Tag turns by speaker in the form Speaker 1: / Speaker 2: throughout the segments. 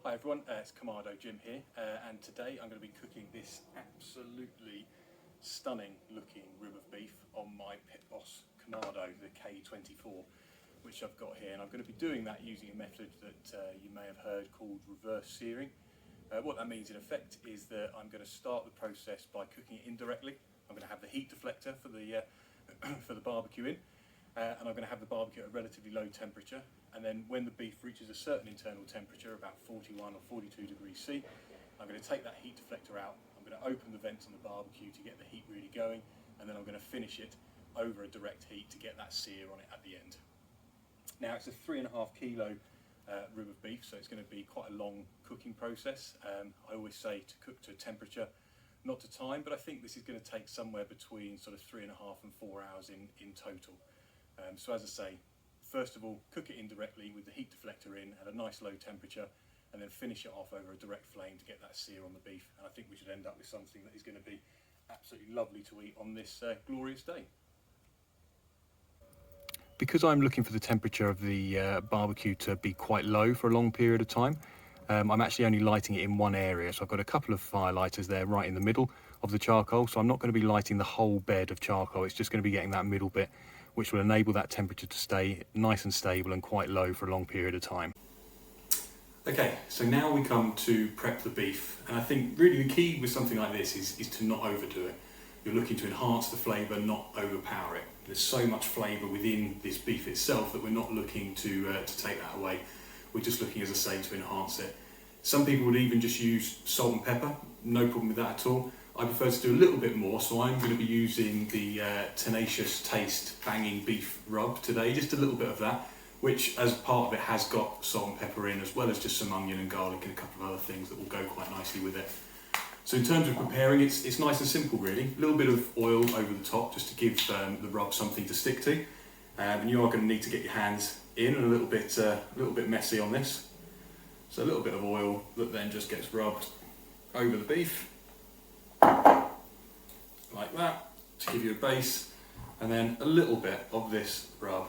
Speaker 1: Hi everyone, it's Kamado Jim here, and today I'm going to be cooking this absolutely stunning looking rib of beef on my Pit Boss Kamado, the K24, which I've got here, and I'm going to be doing that using a method that you may have heard called reverse searing. What that means in effect is that I'm going to start the process by cooking it indirectly. I'm going to have the heat deflector for the for the barbecue in, and I'm going to have the barbecue at a relatively low temperature, and then when the beef reaches a certain internal temperature, about 41 or 42 degrees C, I'm going to take that heat deflector out, I'm going to open the vents on the barbecue to get the heat really going, and then I'm going to finish it over a direct heat to get that sear on it at the end. Now it's a 3.5 kilo rib of beef, so it's going to be quite a long cooking process. I always say to cook to a temperature, not to time, but I think this is going to take somewhere between sort of 3.5 and 4 hours in total. So as I say, first of all, cook it indirectly with the heat deflector in at a nice low temperature, and then finish it off over a direct flame to get that sear on the beef. And I think we should end up with something that is going to be absolutely lovely to eat on this glorious day. Because I'm looking for the temperature of the barbecue to be quite low for a long period of time, I'm actually only lighting it in one area. So I've got a couple of fire lighters there right in the middle of the charcoal, so I'm not going to be lighting the whole bed of charcoal. It's just going to be getting that middle bit, which will enable that temperature to stay nice and stable and quite low for a long period of time. Okay, so now we come to prep the beef, and I think really the key with something like this is to not overdo it. You're looking to enhance the flavour, not overpower it. There's so much flavour within this beef itself that we're not looking to take that away. We're just looking, as I say, to enhance it. Some people would even just use salt and pepper, no problem with that at all. I prefer to do a little bit more, so I'm going to be using the Tenacious Taste Banging Beef Rub today, just a little bit of that, which as part of it has got salt and pepper in, as well as just some onion and garlic and a couple of other things that will go quite nicely with it. So in terms of preparing, it's nice and simple really. A little bit of oil over the top just to give the rub something to stick to, and you are going to need to get your hands in and a little bit messy on this. So a little bit of oil that then just gets rubbed over the beef, like that, to give you a base, and then a little bit of this rub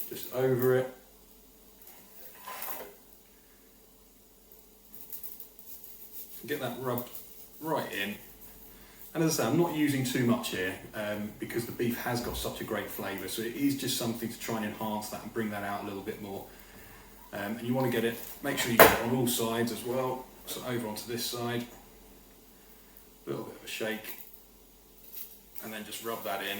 Speaker 1: just over it. Get that rubbed right in, and as I say, I'm not using too much here because the beef has got such a great flavour, so it is just something to try and enhance that and bring that out a little bit more. And you want to get it, make sure you get it on all sides as well, so over onto this side, a little bit of a shake, and then just rub that in.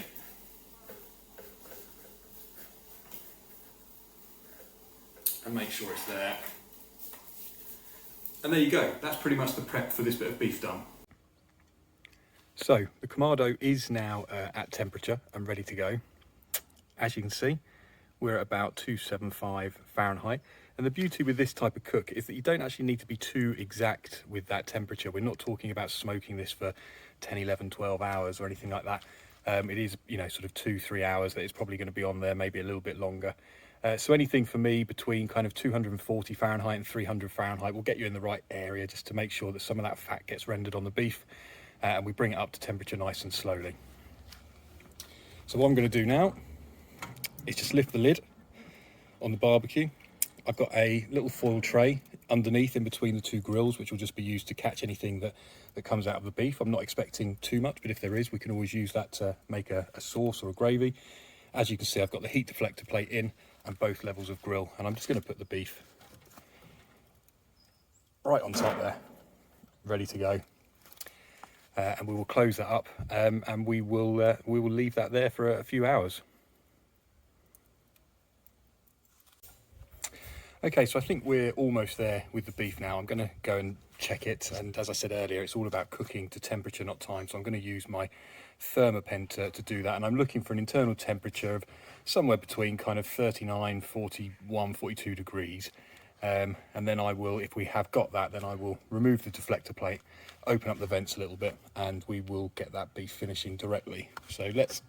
Speaker 1: And make sure it's there. And there you go, that's pretty much the prep for this bit of beef done. So the Kamado is now at temperature and ready to go. As you can see, we're at about 275 Fahrenheit. And the beauty with this type of cook is that you don't actually need to be too exact with that temperature. We're not talking about smoking this for 10, 11, 12 hours or anything like that. It is, you know, sort of 2-3 hours that it's probably going to be on there, maybe a little bit longer. So anything for me between kind of 240 Fahrenheit and 300 Fahrenheit will get you in the right area, just to make sure that some of that fat gets rendered on the beef, and we bring it up to temperature nice and slowly. So what I'm going to do now is just lift the lid on the barbecue. I've got a little foil tray underneath in between the two grills, which will just be used to catch anything that comes out of the beef. I'm not expecting too much, but if there is, we can always use that to make a sauce or a gravy. As you can see, I've got the heat deflector plate in and both levels of grill, and I'm just going to put the beef right on top there, ready to go. And we will close that up, and we will leave that there for a few hours. Okay, so I think we're almost there with the beef now. I'm going to go and check it, and as I said earlier, it's all about cooking to temperature, not time, so I'm going to use my thermopen to do that, and I'm looking for an internal temperature of somewhere between kind of 39, 41, 42 degrees. And then I will, if we have got that, then I will remove the deflector plate, open up the vents a little bit, and we will get that beef finishing directly. So let's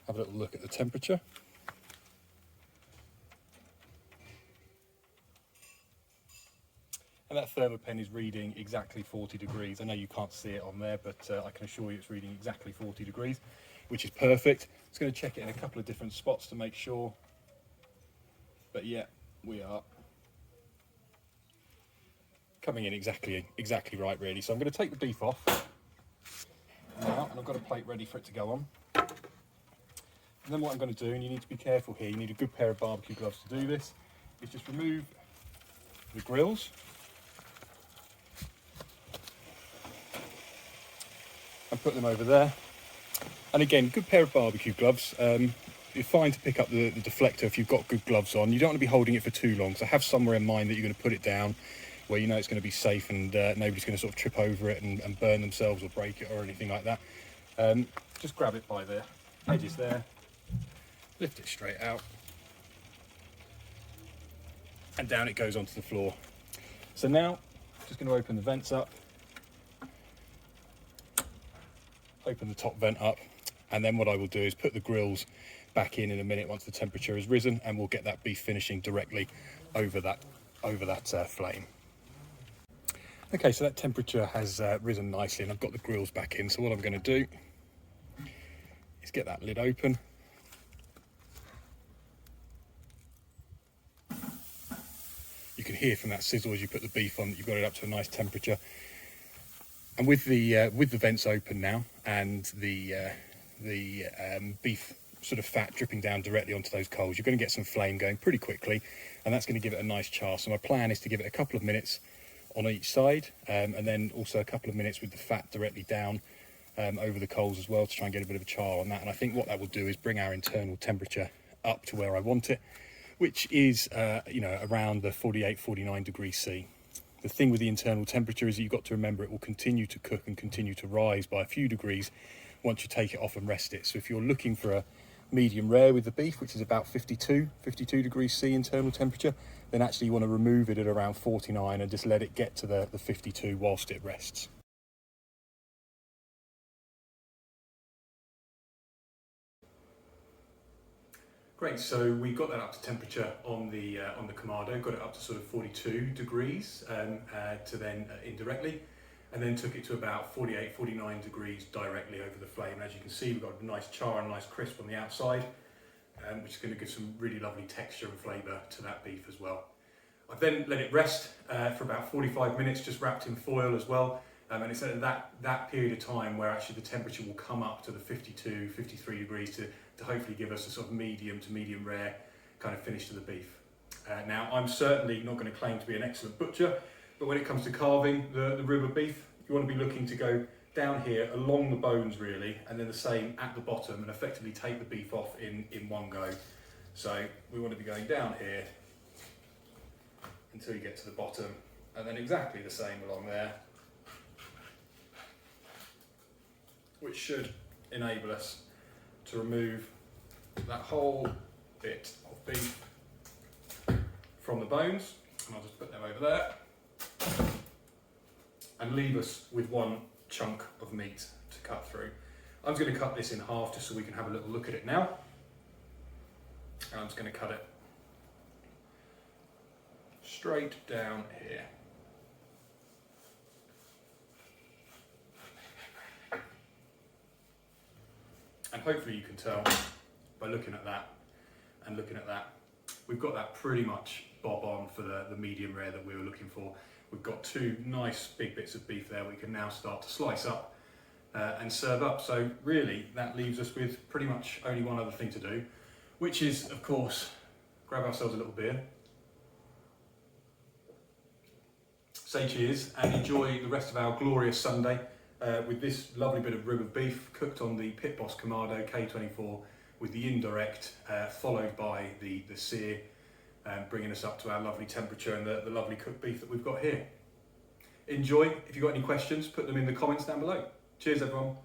Speaker 1: have a little look at the temperature. And that thermopen is reading exactly 40 degrees. I know you can't see it on there, but I can assure you it's reading exactly 40 degrees, which is perfect. It's going to check it in a couple of different spots to make sure. But yeah, we are coming in exactly right, really. So I'm going to take the beef off now, and I've got a plate ready for it to go on. And then what I'm going to do, and you need to be careful here, you need a good pair of barbecue gloves to do this, is just remove the grills and put them over there. And again, good pair of barbecue gloves. You're fine to pick up the deflector if you've got good gloves on. You don't want to be holding it for too long, so have somewhere in mind that you're going to put it down where you know it's going to be safe and nobody's going to sort of trip over it and burn themselves or break it or anything like that. Just grab it by the edges there, lift it straight out, and down it goes onto the floor. So now, just going to open the vents up, open the top vent up, and then what I will do is put the grills back in a minute once the temperature has risen, and we'll get that beef finishing directly over that flame. Okay, so that temperature has risen nicely, and I've got the grills back in. So what I'm going to do is get that lid open. You can hear from that sizzle as you put the beef on that you've got it up to a nice temperature. And with the vents open now and the beef sort of fat dripping down directly onto those coals, you're going to get some flame going pretty quickly, and that's going to give it a nice char. So my plan is to give it a couple of minutes on each side, and then also a couple of minutes with the fat directly down over the coals as well, to try and get a bit of a char on that. And I think what that will do is bring our internal temperature up to where I want it, which is around the 48-49 degrees C. The thing with the internal temperature is that you've got to remember it will continue to cook and continue to rise by a few degrees once you take it off and rest it. So if you're looking for a medium rare with the beef, which is about 52 degrees C internal temperature, then actually you want to remove it at around 49 and just let it get to the 52 whilst it rests. Great, so we got that up to temperature on the Kamado, got it up to sort of 42 degrees to then indirectly, and then took it to about 48-49 degrees directly over the flame. And as you can see, we've got a nice char and nice crisp on the outside, which is going to give some really lovely texture and flavour to that beef as well. I've then let it rest for about 45 minutes, just wrapped in foil as well. And it's at that period of time where actually the temperature will come up to the 52-53 degrees to hopefully give us a sort of medium to medium rare kind of finish to the beef. Now, I'm certainly not going to claim to be an excellent butcher, but when it comes to carving the rib of beef, you want to be looking to go down here along the bones really, and then the same at the bottom, and effectively take the beef off in one go. So we want to be going down here until you get to the bottom, and then exactly the same along there, which should enable us to remove that whole bit of beef from the bones. And I'll just put them over there and leave us with one chunk of meat to cut through. I'm just going to cut this in half just so we can have a little look at it now. And I'm just going to cut it straight down here. And hopefully you can tell by looking at that and looking at that, we've got that pretty much bob on for the medium rare that we were looking for. We've got two nice big bits of beef there we can now start to slice up and serve up. So really that leaves us with pretty much only one other thing to do, which is of course grab ourselves a little beer, say cheers, and enjoy the rest of our glorious Sunday with this lovely bit of rib of beef cooked on the Pit Boss Kamado K24 with the InDirect, followed by the Seared, bringing us up to our lovely temperature and the lovely cooked beef that we've got here. Enjoy. If you've got any questions, put them in the comments down below. Cheers everyone.